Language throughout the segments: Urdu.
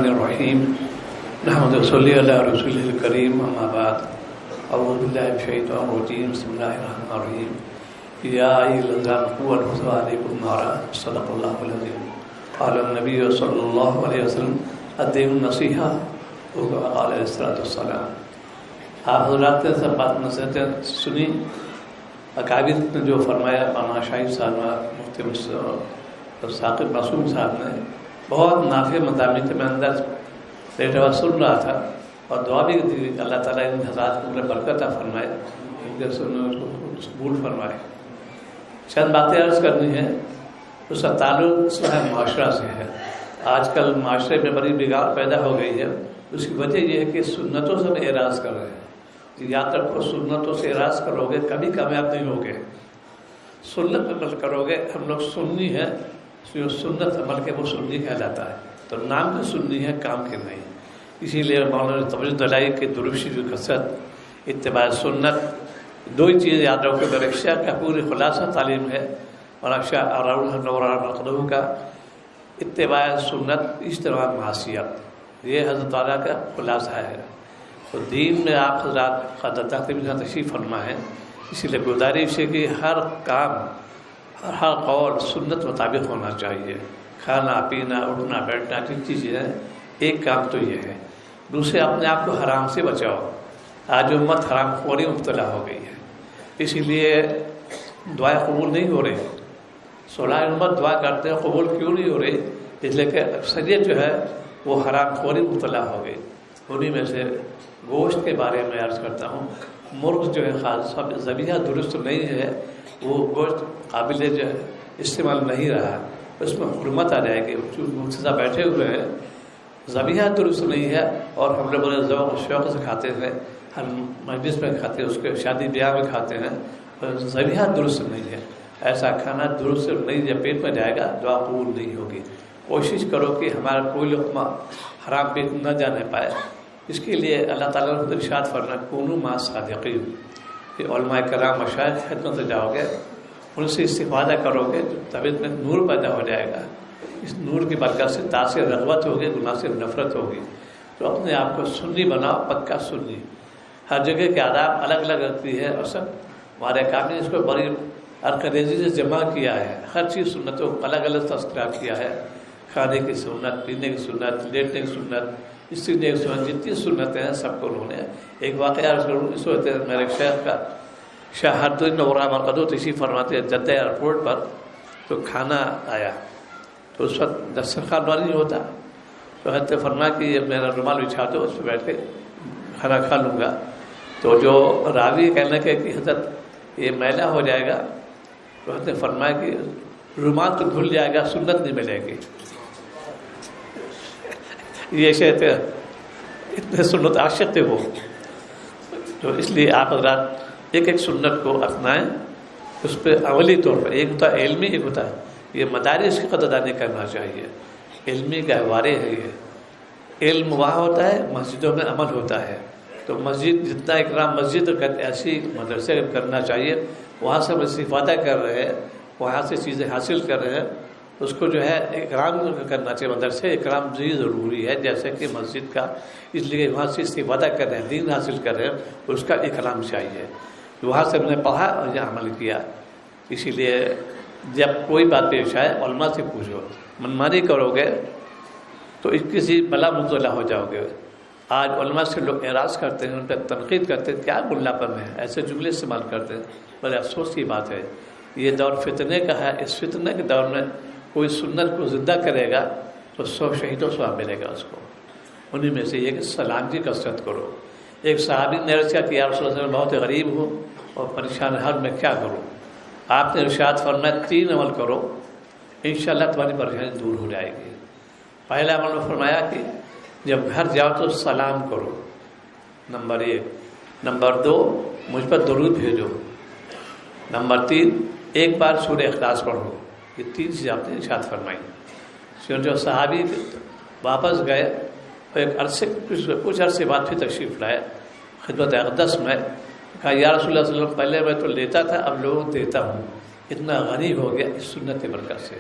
الرحیم نحمد صلی اللہ رسول الکریم اما بعد اعوذ باللہ من الشیطان الرجیم بسم اللہ الرحمن الرحیم یا ایھا الذین آمنوا اتقوا علیکم نارا صدق اللہ العظیم قال النبی صلی اللہ علیہ وسلم الدین النصیحہ وقال علیہ الصلوۃ والسلام. آپ حضرات نے سب بات نصیحتیں سنی. اکابر نے جو فرمایا مولانا شاہد صاحب مفتی ثاقب معصوم صاحب نے بہت نافع مضامین تھے. میں اندر بیٹھا ہوا سن رہا تھا اور دعا بھی دی. اللہ تعالیٰ ان حضرات کو برکت عطا فرمائے, قبول فرمائے. چند باتیں عرض کرنی ہے. اس کا تعلق اصلاح معاشرہ سے ہے. آج کل معاشرے میں بڑی بگاڑ پیدا ہو گئی ہے. اس کی وجہ یہ ہے کہ سنتوں سے ہم اعراض کر رہے ہیں. یاد رکھو, سنتوں سے اعراض کرو گے کبھی کامیاب نہیں ہوگے. سنت عمل کرو گے. ہم لوگ سنی ہے, جو سنت عمل کے وہ سنی کہلاتا ہے. تو نام کی سنی ہے, کام کے نہیں. اسی لیے مولانا نے توجہ دلائی کہ درشی کی کثرت, اتباع سنت, دو ہی چیز یاد رکھو. میرے شیخ کا پوری خلاصہ تعلیم ہے مولانا شاہ اور کا اتباع سنت اجتناب معصیت. یہ حضرت والا کا خلاصہ ہے. تو دین میں آپ حضرات تشریف فرما ہے. اسی لیے گزارش ہے کہ ہر کام ہر قول سنت مطابق ہونا چاہیے. کھانا پینا اٹھنا بیٹھنا جتنی چیزیں ہیں, ایک کام تو یہ ہے. دوسرے, اپنے آپ کو حرام سے بچاؤ. آج امت حرام خوری مبتلا ہو گئی ہے. اسی لیے دعائیں قبول نہیں ہو رہی. 16 امت دعا کرتے ہیں, قبول کیوں نہیں ہو رہی؟ اس لیے کہ اکثریت جو ہے وہ حرام خوری مبتلا ہو گئی. انہیں میں سے گوشت کے بارے میں عرض کرتا ہوں. مرغ جو ہے خاص ذبیحہ درست نہیں ہے, وہ گوشت قابل جو ہے استعمال نہیں رہا, اس میں حرمت آ جائے گی. مقتضا بیٹھے ہوئے ہیں, ذبیحہ درست نہیں ہے اور ہم لوگ بڑے ذوق و شوق سے کھاتے ہیں. ہم مجلس میں کھاتے ہیں, اس کے شادی بیاہ میں کھاتے ہیں, ذبیحہ درست نہیں ہے. ایسا کھانا درست نہیں, جب پیٹ میں جائے گا دعا قبول نہیں ہوگی. کوشش کرو کہ ہمارا کوئی لقمہ حرام پیٹ نہ جانے پائے. اس کے لیے اللہ تعالیٰ نے ارشاد فرمایا کونوا مع الصادقین. کہ علماء کرام مشائخ خدمت سے جاؤ گے, ان سے استفادہ کرو گے, طبیعت میں نور پیدا ہو جائے گا. اس نور کی برکت سے تاثیر رغبت ہوگی, گناہ سے نفرت ہوگی. تو اپنے آپ کو سنی بناؤ, پکا سنی. ہر جگہ کے آداب الگ الگ رکھتی ہے, اور سب ہمارے کام نے اس کو بڑی ارقریزی سے جمع کیا ہے. ہر چیز سنتوں کو الگ الگ تذکرہ کیا ہے. کھانے کی سنت, پینے کی سنت, لیٹنے کی سنت, استنجا کی سنت, جتنی سنتیں ہیں سب کو انہوں نے. ایک واقعہ اس وقت میرے شیخ کا شاہ الدین نورا مرقدو تشریف فرماتے ہیں جدہ ایئرپورٹ پر. تو کھانا آیا, تو اس وقت دسترخوان والا نہیں ہوتا, تو حضرت فرمایا کہ یہ میرا رومال بچھا دو, اس پہ بیٹھ کے کھانا کھا لوں گا. تو جو راوی کہنے کے کہ حضرت یہ میلا ہو جائے گا, تو حضرت فرمایا کہ رومال تو دھل جائے گا, سنت نہیں ملے گی. یہ شہر اتنے سنت عاشق تھے وہ. تو اس لیے آپ حضرات ایک ایک سنت کو اپنائیں, اس پہ عملی طور پر. ایک ہوتا ہے علمی, ایک ہوتا ہے یہ مدارس کی قدردانی کرنا چاہیے. علمی گہوارے ہے یہ. علم وہاں ہوتا ہے, مسجدوں میں عمل ہوتا ہے. تو مسجد جتنا اکرام مسجد ایسی مدرسے کرنا چاہیے. وہاں سے ہم استفادہ کر رہے ہیں, وہاں سے چیزیں حاصل کر رہے ہیں, اس کو جو ہے اکرام کرنا چاہیے. مدرسے اکرام بھی ضروری ہے جیسے کہ مسجد کا. اس لیے وہاں سے استفادہ کر رہے ہیں, دین حاصل کر رہے ہیں, اس کا اکرام چاہیے. وہاں سے ہم نے پڑھا اور یہاں عمل کیا. اسی لیے جب کوئی بات پیش آئے علماء سے پوچھو. منمانی کرو گے تو کسی بلا مبتلا ہو جاؤ گے. آج علماء سے لوگ اعراض کرتے ہیں, ان پہ تنقید کرتے ہیں, کیا گلہ پن ہے, ایسے جملے استعمال کرتے ہیں. بڑے افسوس کی بات ہے. یہ دور فتنے کا ہے. اس فتنے کے دور میں کوئی سنت کو زندہ کرے گا تو 100 شہیدوں سے ملے گا اس کو. انہیں میں سے یہ کہ سلام کی کثرت کرو. ایک صحابی نے عرض کیا کہ یا رسول اللہ میں بہت غریب ہوں اور پریشان ہر میں کیا کروں. آپ نے ارشاد فرمایا 3 عمل کرو, انشاءاللہ تمہاری پریشانی دور ہو جائے گی. پہلا عمل میں فرمایا کہ جب گھر جاؤ تو سلام کرو, نمبر 1. نمبر 2, مجھ پر درود بھیجو. نمبر 3, ایک بار سورہ اخلاص پڑھو. یہ 3 چیزیں آپ نے ارشاد فرمائی. جو صحابی واپس گئے اور ایک عرصے کچھ عرصے بعد پھر تشریف لائے خدمت اقدس میں. کہا یا رسول اللہ صلی اللہ علیہ وسلم پہلے میں تو لیتا تھا, اب لوگوں کو دیتا ہوں. اتنا غنی ہو گیا اس سنت برکت سے.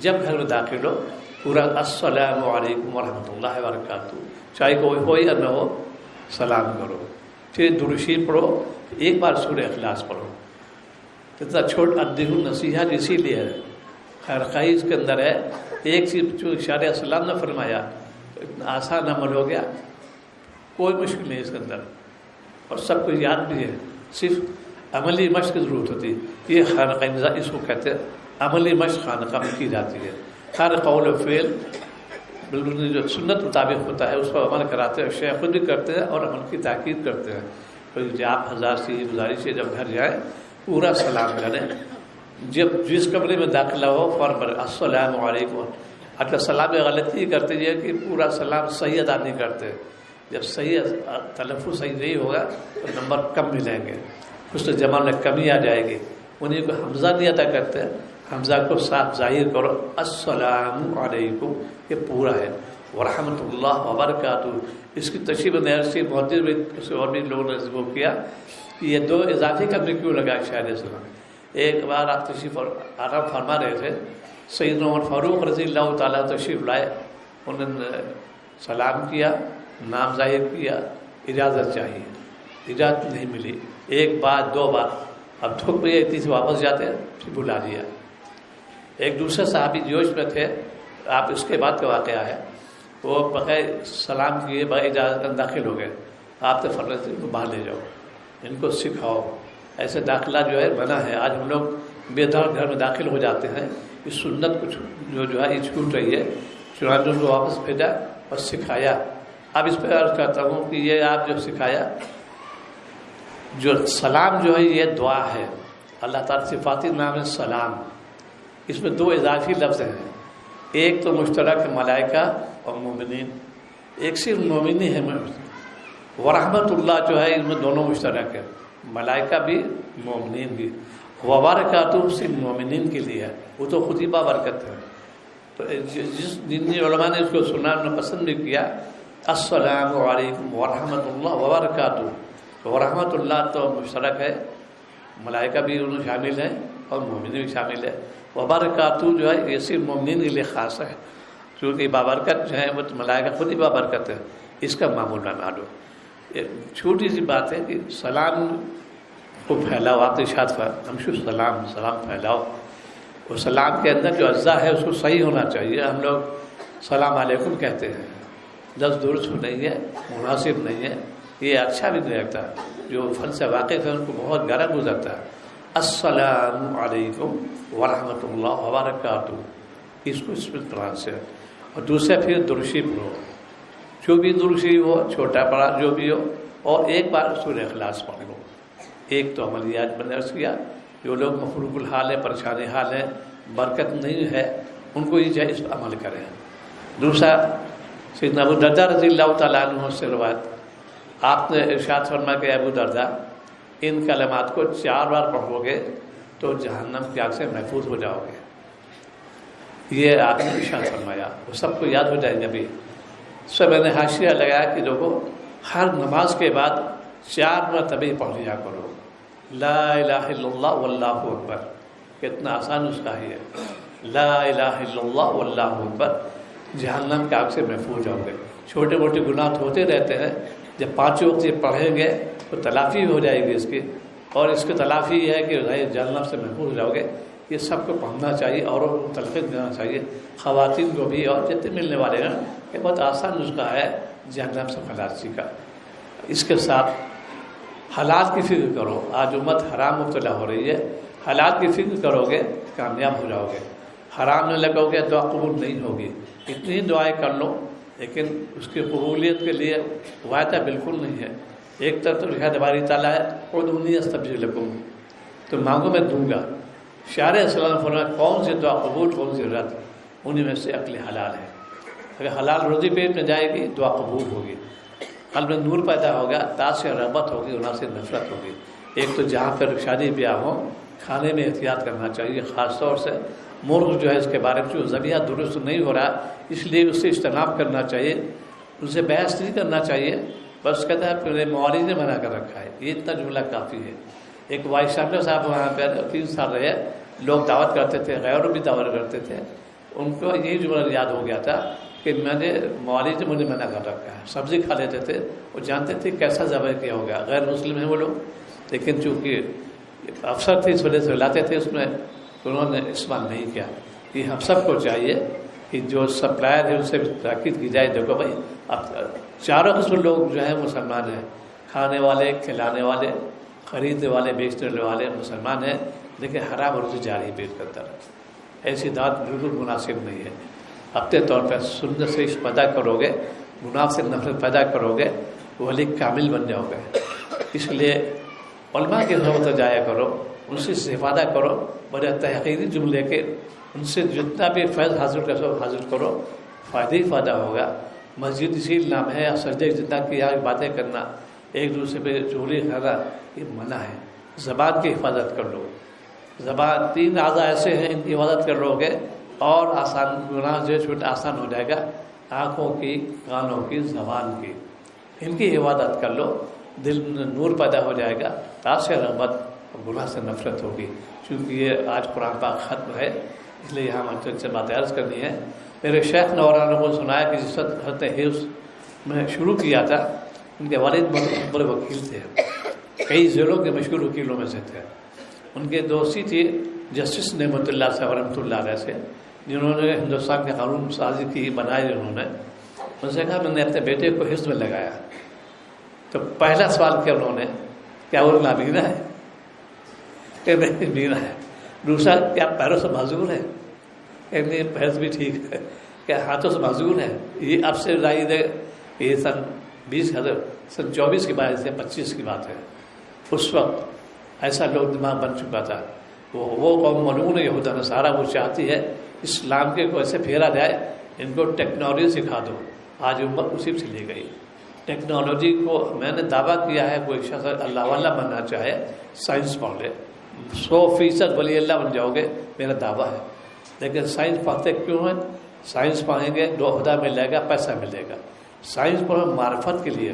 جب گھر میں داخل ہو پورا السلام علیکم ورحمۃ اللہ وبرکاتہ، چاہے کوئی ہو یا نہ ہو سلام کرو، پھر درود شریف پڑھو، ایک بار سورہ اخلاص پڑھو۔ اتنا چھوٹا الدین النصیحت اسی لیے ہے، خیر خواہی اس کے اندر ہے۔ ایک چیز جو اشارہ السلام نے فرمایا اتنا آسان عمل ہو گیا، کوئی مشکل نہیں اس کے اندر، اور سب کو یاد بھی ہے، صرف عملی مشق کی ضرورت ہوتی ہے۔ یہ خانقاہ نظام اس کو کہتے ہیں، عملی مشق خانقاہ میں کی جاتی ہے۔ ہر قول و فعل بالکل جو سنت مطابق ہوتا ہے اس پر عمل کراتے ہیں، شیخ خود بھی کرتے ہیں اور عمل کی تاکید کرتے ہیں۔ تو آپ حضرات سے یہ گزارش ہے جب گھر جائیں پورا سلام کریں، جب جس کمرے میں داخلہ ہو فوراً السلام علیکم۔ اگر سلام میں غلطی کرتے یہ کہ پورا سلام صحیح ادا نہیں کرتے، جب صحیح تلفظ صحیح نہیں ہوگا تو نمبر کم ملیں گے، اس سے جمع میں کمی آ جائے گی۔ انہیں کو حمزہ نہیں ادا کرتے، حمزہ کو صاف ظاہر کرو، السلام علیکم، یہ پورا ہے، ورحمۃ اللہ وبرکاتہ۔ اس کی تشریح نرسی محدث بھی کسی اور بھی لوگوں نے وہ کیا، یہ دو اضافی قدمی کیوں لگا شاہد السلام۔ ایک بار آپ تشریف آرام فرما رہے تھے، سیدنا عمر فاروق رضی اللہ تعالیٰ تشریف لائے، انہوں نے سلام کیا، نام ظاہر کیا، اجازت چاہیے، اجازت نہیں ملی، ایک بار دو بار، اب تھک گئے اتنی سے واپس جاتے ہیں، پھر بلا دیا۔ ایک دوسرے صحابی جوش میں تھے، آپ اس کے بعد کا واقعہ ہے، وہ بغیر سلام کیے بغیر اجازت داخل ہو گئے، آپ نے فرمایا ان کو باہر لے جاؤ، ان کو سکھاؤ، ایسے داخلہ جو ہے منع ہے۔ آج ہم لوگ بے دار گھر میں داخل ہو جاتے ہیں، اس سنت کو جو ہے یہ چھوٹ رہی ہے، چنانچہ ان کو واپس بھیجا اور سکھایا۔ اب اس پہ عرض کرتا ہوں کہ یہ آپ جو سکھایا، جو سلام جو ہے یہ دعا ہے، اللہ تعالیٰ صفاتی نام ہے سلام، اس میں دو اضافی لفظ ہیں، ایک تو مشترک ملائکہ اور مومنین، ایک صرف مومنی ہے، ورحمۃ اللہ جو ہے اس میں دونوں مشترک ہے، ملائکہ بھی مومنین بھی، وبرکاتہ صرف مومنین کے لیے ہے، وہ تو خود ہی بابرکت ہے۔ تو جس دینی علماء نے اس کو سنا انہوں نے پسند بھی کیا، السلام علیکم ورحمۃ اللہ وبرکاتہ، ورحمۃ اللہ تو مشترک ہے، ملائکہ بھی انہوں شامل ہیں اور مومنین بھی شامل ہے، وبرکاتہ جو ہے یہ صرف مومنین کے لیے خاص ہے، کیونکہ بابرکت جو ہے وہ ملائکہ خود ہی بابرکت ہے، اس کا معمول نہ مانو۔ چھوٹی سی بات ہے کہ سلام کو پھیلاؤ، آپ ارشاد ہمشو سلام، سلام پھیلاؤ، اور سلام کے اندر جو اجزاء ہے اس کو صحیح ہونا چاہیے۔ ہم لوگ سلام علیکم کہتے ہیں، لفظ درست نہیں ہے، مناسب نہیں ہے، یہ اچھا بھی نہیں لگتا، جو فن سے واقف ہے ان کو بہت گرم گزرتا ہے۔ السلام علیکم ورحمۃ اللہ وبرکاتہ، اس کو اس طرح سے، اور دوسرے پھر درود شریف پڑھو، جو بھی درود شریف ہو، چھوٹا بڑا جو بھی ہو، اور ایک بار سورہ اخلاص پڑھ لو۔ ایک تو عملیات میں نے عرض کیا، جو لوگ مفروق الحال ہے، پریشان حال ہے، برکت نہیں ہے، ان کو یہ چاہیے اس پر عمل کریں۔ دوسرا سیدنا ابو درداء رضی اللہ تعالیٰ عنہ سے روایت، آپ نے ارشاد فرمایا کہ ابو درداء ان کلمات کو 4 بار پڑھو گے تو جہنم کی آگ سے محفوظ ہو جاؤ گے، یہ آپ نے ارشاد فرمایا، وہ سب کو یاد ہو جائے گا بھی۔ سب میں نے حاشیہ لگایا کہ دیکھو ہر نماز کے بعد 4 مرتبہ پڑھ لیا کرو، لا الہ الا اللہ واللہ اکبر، کتنا آسان اس کا ہی ہے، لا الہ الا اللہ واللہ اکبر، جہنم کے آگ سے محفوظ ہو گے۔ چھوٹے موٹے گناہ ہوتے رہتے ہیں، جب 5 وقت یہ پڑھیں گے تو تلافی ہو جائے گی اس کی، اور اس کی تلافی یہ ہے کہ جہنم سے محفوظ ہو جاؤ گے۔ یہ سب کو پڑھنا چاہیے، اوروں کو تلقین دینا چاہیے، خواتین کو بھی اور جتنے ملنے والے ہیں، یہ بہت آسان نسخہ ہے جہنم سے خلاصی کا۔ اس کے ساتھ حلال کی فکر کرو، آج امت حرام مبتلا ہو رہی ہے، حلال کی فکر کرو گے کامیاب ہو جاؤ گے، حرام میں لگو گے دعا قبول نہیں ہوگی۔ اتنی دعائیں کر لو، لیکن اس کی قبولیت کے لیے وعدہ بالکل نہیں ہے۔ ایک طرف تو شاید ہماری تعالیٰ ہے ادعونی استجب لکم، تو مانگو میں دوں گا۔ شاعر السلام فرمایا کون سی دعا قبول کون سی رد، انہی میں سے عقل حلال ہے۔ اگر حلال روزی پیٹ میں جائے گی دعا قبول ہوگی، قلب میں نور پیدا ہوگا، تاج سے رغبت ہوگی، گناہ سے نفرت ہوگی۔ ایک تو جہاں پر شادی بیاہ ہو کھانے میں احتیاط کرنا چاہیے، خاص طور سے مرغ جو ہے اس کے بارے میں جو ذبیحہ درست نہیں ہو رہا، اس لیے اس سے اجتناب کرنا چاہیے، ان سے بحث نہیں کرنا چاہیے، بس کہتا ہے پھر موالد نے منع کر رکھا ہے، یہ اتنا جملہ کافی ہے۔ ایک وائس چانسلر صاحب وہاں پہ 3 سال رہے، لوگ دعوت کرتے تھے، غیروں بھی دعوت کرتے تھے، ان کو یہی جملہ یاد ہو گیا تھا کہ میں نے موالید سے مجھے منع کر رکھا ہے. سبزی کھا لیتے تھے, وہ جانتے تھے کیسا ذبح کیا ہوگا, غیر مسلم ہیں وہ لوگ, لیکن چونکہ افسر تھے اس وجہ سے لاتے تھے, اس میں انہوں نے استعمال نہیں کیا. یہ ہم سب کو چاہیے کہ جو سپلائر ہے ان سے تاکید کی جائے, دیکھو بھائی اب چاروں قسم لوگ جو ہیں مسلمان ہیں, کھانے والے, کھلانے والے, خریدنے والے, بیچنے والے مسلمان ہیں, لیکن حرام روزی جاری پیش کرتا ہے. ایسی دعوت بالکل مناسب نہیں ہے. اپنے طور پر سنت سے پیدا کرو گے, گناہ سے نفرت پیدا کرو گے, ولی کامل بن جاؤ گے. اس لیے علماء کی صحبت جایا کرو, ان سے استفادہ کرو, بڑے تحقیقی جملے کے ان سے جتنا بھی فیض حاصل کر سکو حاصل کرو, فائدہ ہی فائدہ ہوگا. مسجد اسی نام ہے, سجدے جتنا کیا باتیں کرنا, ایک دوسرے پہ چغلی کھانا, یہ منع ہے. زبان کی حفاظت کر لو. زبان 3 اعضاء ایسے ہیں, ان کی حفاظت کر لو گے اور آسان گناہ جو چھوٹا آسان ہو جائے گا. آنکھوں کی, کانوں کی, زبان کی, ان کی حفاظت کر لو, دل میں نور پیدا ہو جائے گا, تاثر رغبت اور گناہ سے نفرت ہوگی. چونکہ یہ آج قرآن پاک ختم ہے, اس لیے یہاں سے باتیں عرض کرنی ہے. میرے شیخ نے اور کو سنایا کہ جس وقت حضرت حفظ میں شروع کیا تھا, ان کے والد بڑے وکیل تھے, کئی ضلعوں کے مشہور وکیلوں میں سے تھے. ان کے دوستی تھی جسٹس نعمت اللہ صاحب رحمۃ اللہ علیہ سے, جنہوں نے ہندوستان کے قانون سازی کی بنائے. انہوں نے ان سے کہا میں نے اپنے بیٹے کو حفظ میں لگایا, تو پہلا سوال کیا انہوں نے, کیا وہ نابینا ہے؟ کہ نہیں بینا ہے. دوسرا, کیا پیروں سے معذور ہے؟ کہ نہیں, پیر بھی ٹھیک ہے. کیا ہاتھوں سے معذور ہے؟ یہ اب سے رائے دے, یہ سن 24 کی بات ہے, 25 کی بات ہے. اس وقت ایسا لوگ دماغ بن چکا تھا. وہ قوم ملعون یہود و نصارہ, وہ چاہتی ہے اسلام کے کو ایسے پھیرا جائے, ان کو ٹیکنالوجی سکھا دو. آج امت اسی سے لے گئی. ٹیکنالوجی کو میں نے دعویٰ کیا ہے, کوئی شخص اللہ والا بننا چاہے سائنس پڑھ لے, 100% ولی اللہ بن جاؤ گے, میرا دعویٰ ہے. لیکن سائنس پڑھتے کیوں ہیں؟ سائنس پڑھیں گے 2 عہدہ ملے گا, پیسہ ملے گا. سائنس پڑھو معرفت کے لیے,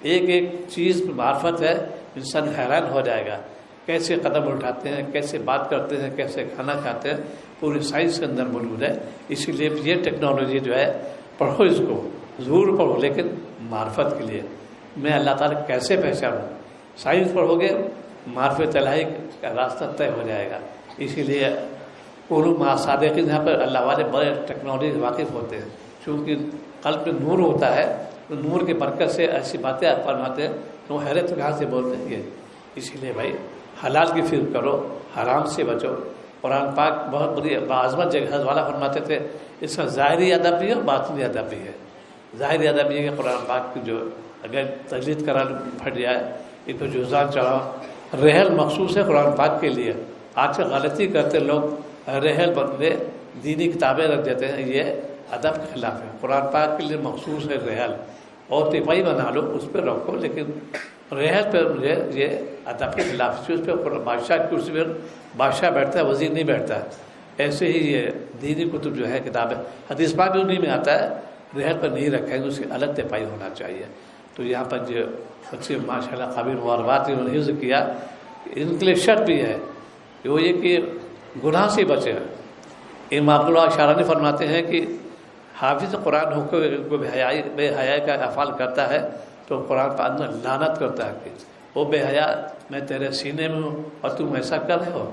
ایک ایک چیز معرفت ہے. انسان حیران ہو جائے گا کیسے قدم اٹھاتے ہیں, کیسے بات کرتے ہیں, کیسے کھانا کھاتے ہیں, پوری سائنس کے اندر موجود ہے. اسی لیے یہ ٹیکنالوجی جو ہے پڑھو, اس کو ضرور پڑھو, لیکن معرفت کے لیے. میں اللہ تعالیٰ کیسے پہچانوں؟ سائنس پڑھو گے, معرفت الہی کا راستہ طے ہو جائے گا. اسی لیے علوم صادقین یہاں پر اللہ والے بڑے ٹیکنالوجی سے واقف ہوتے ہیں, چونکہ قلب میں نور ہوتا ہے, تو نور کی برکت سے ایسی باتیں آپ فرماتے ہیں تو وہ حیرت کہاں سے بولتے ہیں. اسی لیے بھائی حلال کی فکر کرو, حرام سے بچو. قرآن پاک بہت بڑی عظمت جگہ والا فرماتے تھے, اس کا ظاہری ادب بھی ہے اور باطنی ادب بھی ہے. ظاہری ادب یہ کہ قرآن پاک کی جو اگر تجدید کرا پھٹ جائے, ان کو جزان چڑھاؤ. رحل مخصوص ہے قرآن پاک کے لیے. آج کل غلطی کرتے لوگ رحل بدلے دینی کتابیں رکھ دیتے ہیں, یہ ادب کے خلاف ہے. قرآن پاک کے لیے مخصوص ہے رحل, اور تپائی بنا لو اس پہ رکھو, لیکن رحل پہ یہ ادب کے خلاف ہے. اس پہ بادشاہ کی کرسی پہ بادشاہ بیٹھتا ہے, وزیر نہیں بیٹھتا. ایسے ہی یہ دینی کتب جو ہے کتابیں, حدیث پاک بھی انہیں میں آتا ہے, رحل پر نہیں رکھیں گے, اس کی الگ تپائی ہونا چاہیے. تو یہاں پر جو بچے ماشاء اللہ قابل مبارکباد انہوں نے حفظ کیا, ان کے لیے شرط بھی ہے وہ یہ کہ گناہ سے بچے. امام عبداللہ شارانی فرماتے ہیں کہ حافظ قرآن ہو کے بے حیائی کا افعال کرتا ہے تو قرآن پاک میں لعنت کرتا ہے کہ وہ بے حیا, میں تیرے سینے میں ہوں اور تم ایسا کر رہے ہو.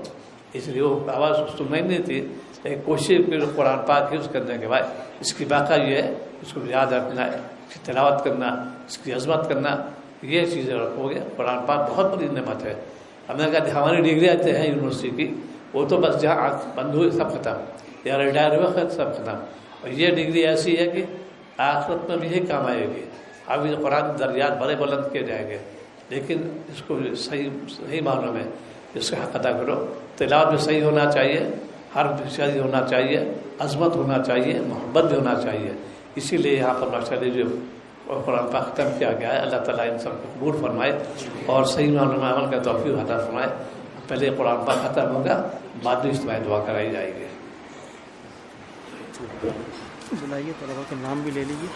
اس لیے وہ آواز سننا ہی نہیں تھی, لیکن کوشش کی قرآن پاک حفظ کرنے کے بعد اس کی واقعہ یہ ہے, اس کو یاد رکھنا, اس کی تلاوت کرنا, اس کی عظمت کرنا, یہ چیزیں رکھو گے. قرآن پاک بہت بڑی نعمت ہے. ہم نے کہا ہماری ڈگری آتے ہیں یونیورسٹی کی, وہ تو بس جہاں آنکھ بند ہوئی سب ختم, یا ریٹائر ہوئے سب ختم. اور یہ ڈگری ایسی ہے کہ آخرت میں بھی یہی کام آئے گی. ابھی قرآن درجات بڑے بلند کیے جائیں گے, لیکن اس کو صحیح معلوم ہے, اس کا حق ادا کرو. تلاوت بھی صحیح ہونا چاہیے, ہر صحیح ہونا چاہیے, عظمت ہونا چاہیے, محبت بھی ہونا چاہیے. اسی لیے یہاں پر ماشاء اللہ جو قرآن پاک ختم کیا گیا ہے, اللہ تعالیٰ ان سب کو قبول فرمائے اور صحیح معلوم میں عمل کا توفیق عطا فرمائے. پہلے قرآن پاک ختم ہوگا, بعد میں اجتماعی دعا کرائی جائے گی. بلائیے طلبا کے نام بھی لے لیجیے.